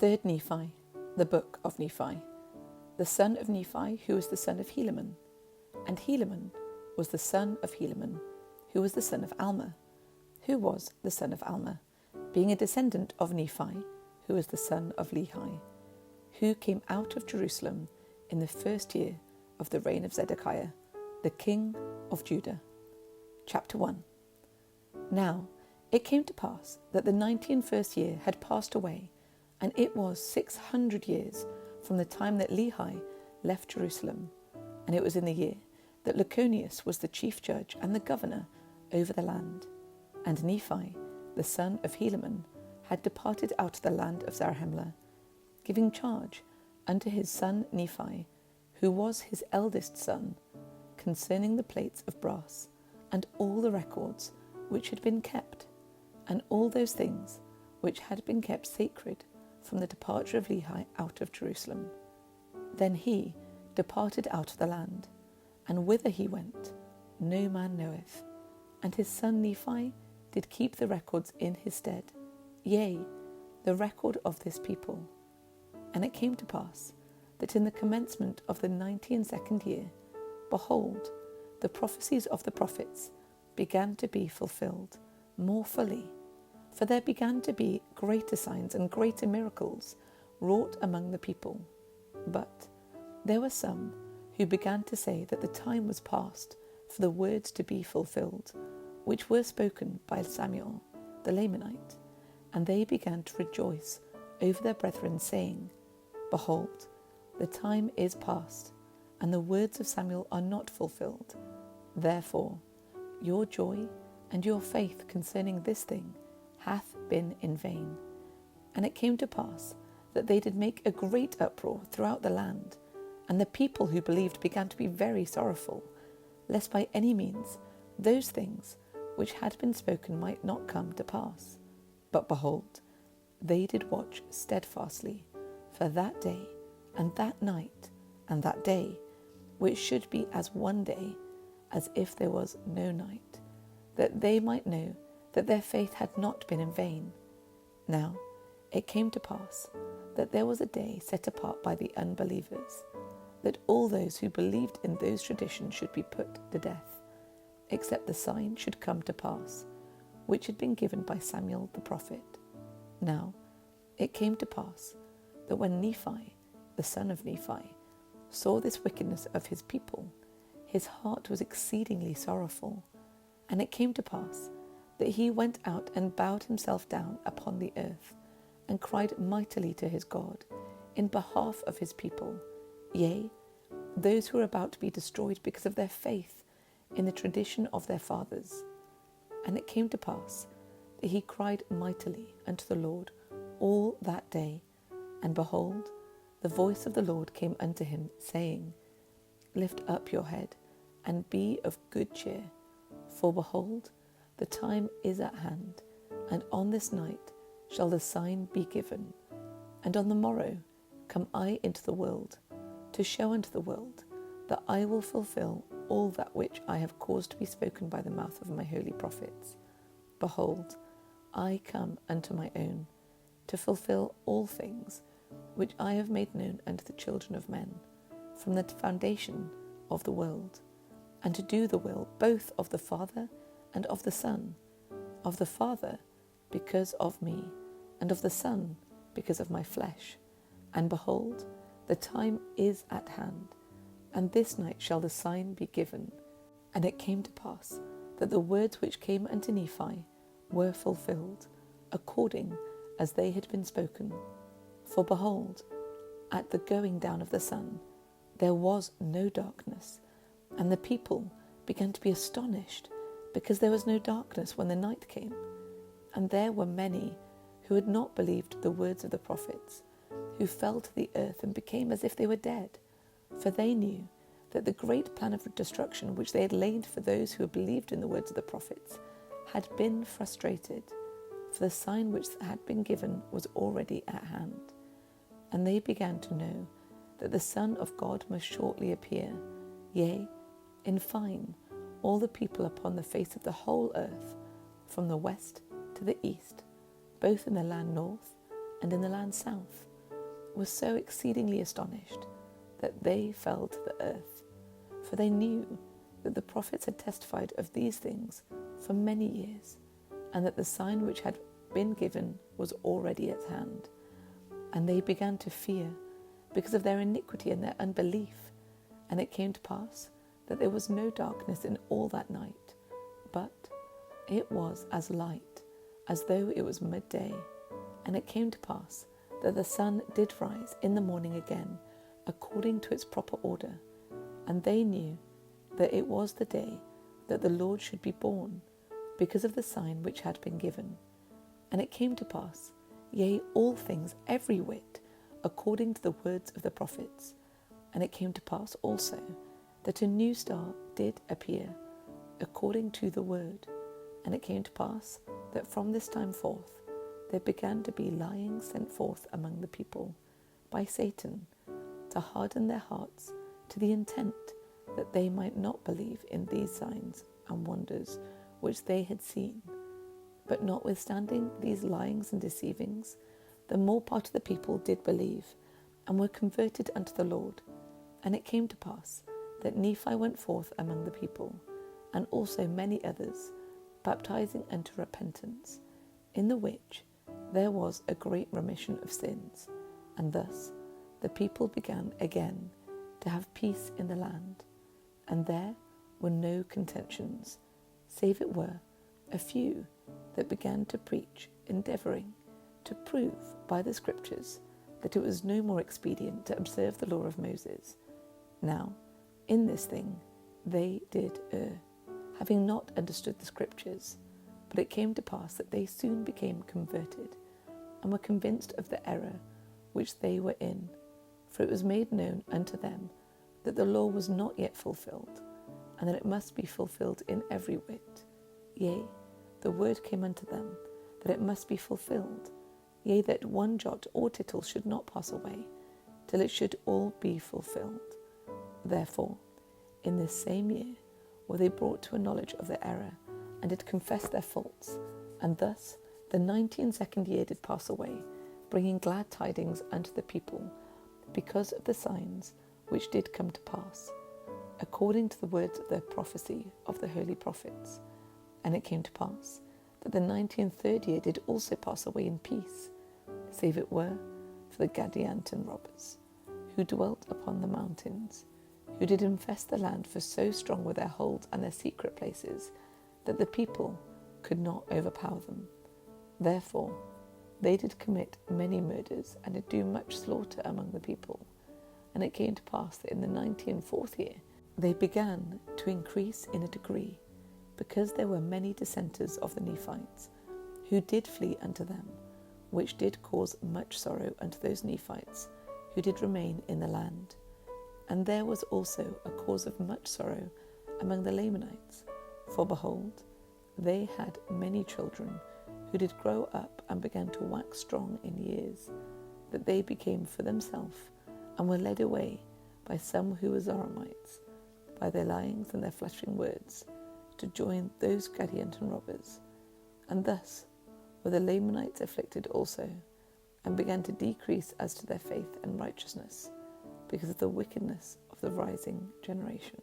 3rd Nephi, the book of Nephi. The son of Nephi, who was the son of Helaman. And Helaman was the son of Helaman, who was the son of Alma, who was the son of Alma, being a descendant of Nephi, who was the son of Lehi, who came out of Jerusalem in the 1st year of the reign of Zedekiah, the king of Judah. Chapter 1. Now it came to pass that the 91st year had passed away, and it was 600 years from the time that Lehi left Jerusalem, and it was in the year that Lyconius was the chief judge and the governor over the land. And Nephi, the son of Helaman, had departed out of the land of Zarahemla, giving charge unto his son Nephi, who was his eldest son, concerning the plates of brass, and all the records which had been kept, and all those things which had been kept sacred from the departure of Lehi out of Jerusalem. Then he departed out of the land, and whither he went no man knoweth. And his son Nephi did keep the records in his stead, yea, the record of this people. And it came to pass that in the commencement of the 92nd year, behold, the prophecies of the prophets began to be fulfilled more fully, for there began to be greater signs and greater miracles wrought among the people. But there were some who began to say that the time was past for the words to be fulfilled, which were spoken by Samuel the Lamanite. And they began to rejoice over their brethren, saying, Behold, the time is past, and the words of Samuel are not fulfilled. Therefore your joy and your faith concerning this thing hath been in vain. And it came to pass that they did make a great uproar throughout the land, and the people who believed began to be very sorrowful, lest by any means those things which had been spoken might not come to pass. But behold, they did watch steadfastly for that day, and that night, and that day, which should be as one day, as if there was no night, that they might know that their faith had not been in vain. Now it came to pass that there was a day set apart by the unbelievers, that all those who believed in those traditions should be put to death, except the sign should come to pass, which had been given by Samuel the prophet. Now it came to pass that when Nephi, the son of Nephi, saw this wickedness of his people, his heart was exceedingly sorrowful. And it came to pass that he went out and bowed himself down upon the earth, and cried mightily to his God in behalf of his people, yea, those who were about to be destroyed because of their faith in the tradition of their fathers. And it came to pass that he cried mightily unto the Lord all that day, and behold, the voice of the Lord came unto him, saying, Lift up your head, and be of good cheer, for behold, the time is at hand, and on this night shall the sign be given. And on the morrow come I into the world, to show unto the world that I will fulfill all that which I have caused to be spoken by the mouth of my holy prophets. Behold, I come unto my own, to fulfill all things which I have made known unto the children of men, from the foundation of the world, and to do the will both of the Father and of the Son, of the Father because of me, and of the Son because of my flesh. And behold, the time is at hand, and this night shall the sign be given. And it came to pass that the words which came unto Nephi were fulfilled, according as they had been spoken. For behold, at the going down of the sun there was no darkness, and the people began to be astonished, because there was no darkness when the night came. And there were many who had not believed the words of the prophets, who fell to the earth and became as if they were dead. For they knew that the great plan of destruction which they had laid for those who had believed in the words of the prophets had been frustrated, for the sign which had been given was already at hand. And they began to know that the Son of God must shortly appear, yea, in fine, all the people upon the face of the whole earth, from the west to the east, both in the land north and in the land south, were so exceedingly astonished that they fell to the earth, for they knew that the prophets had testified of these things for many years, and that the sign which had been given was already at hand. And they began to fear because of their iniquity and their unbelief. And it came to pass that there was no darkness in all that night, but it was as light as though it was midday. And it came to pass that the sun did rise in the morning again, according to its proper order. And they knew that it was the day that the Lord should be born, because of the sign which had been given. And it came to pass, yea, all things every whit, according to the words of the prophets. And it came to pass also that a new star did appear, according to the word. And it came to pass that from this time forth there began to be lyings sent forth among the people by Satan, to harden their hearts, to the intent that they might not believe in these signs and wonders which they had seen. But notwithstanding these lyings and deceivings, the more part of the people did believe, and were converted unto the Lord. And it came to pass that Nephi went forth among the people, and also many others, baptizing unto repentance, in the which there was a great remission of sins. And thus the people began again to have peace in the land, and there were no contentions, save it were a few that began to preach, endeavouring to prove by the Scriptures that it was no more expedient to observe the law of Moses. Now, in this thing they did err, having not understood the Scriptures. But it came to pass that they soon became converted, and were convinced of the error which they were in. For it was made known unto them that the law was not yet fulfilled, and that it must be fulfilled in every whit. Yea, the word came unto them that it must be fulfilled, yea, that one jot or tittle should not pass away, till it should all be fulfilled. Therefore, in this same year were they brought to a knowledge of their error, and did confess their faults. And thus the 92nd year did pass away, bringing glad tidings unto the people, because of the signs which did come to pass, according to the words of the prophecy of the holy prophets. And it came to pass that the 93rd year did also pass away in peace, save it were for the Gadianton robbers, who dwelt upon the mountains, who did infest the land, for so strong were their hold and their secret places, that the people could not overpower them. Therefore they did commit many murders, and did do much slaughter among the people. And it came to pass that in the 94th year they began to increase in a degree, because there were many dissenters of the Nephites, who did flee unto them, which did cause much sorrow unto those Nephites who did remain in the land. And there was also a cause of much sorrow among the Lamanites, for behold, they had many children who did grow up and began to wax strong in years, that they became for themselves, and were led away by some who were Zoramites, by their lyings and their flattering words, to join those Gadianton robbers. And thus were the Lamanites afflicted also, and began to decrease as to their faith and righteousness, because of the wickedness of the rising generation.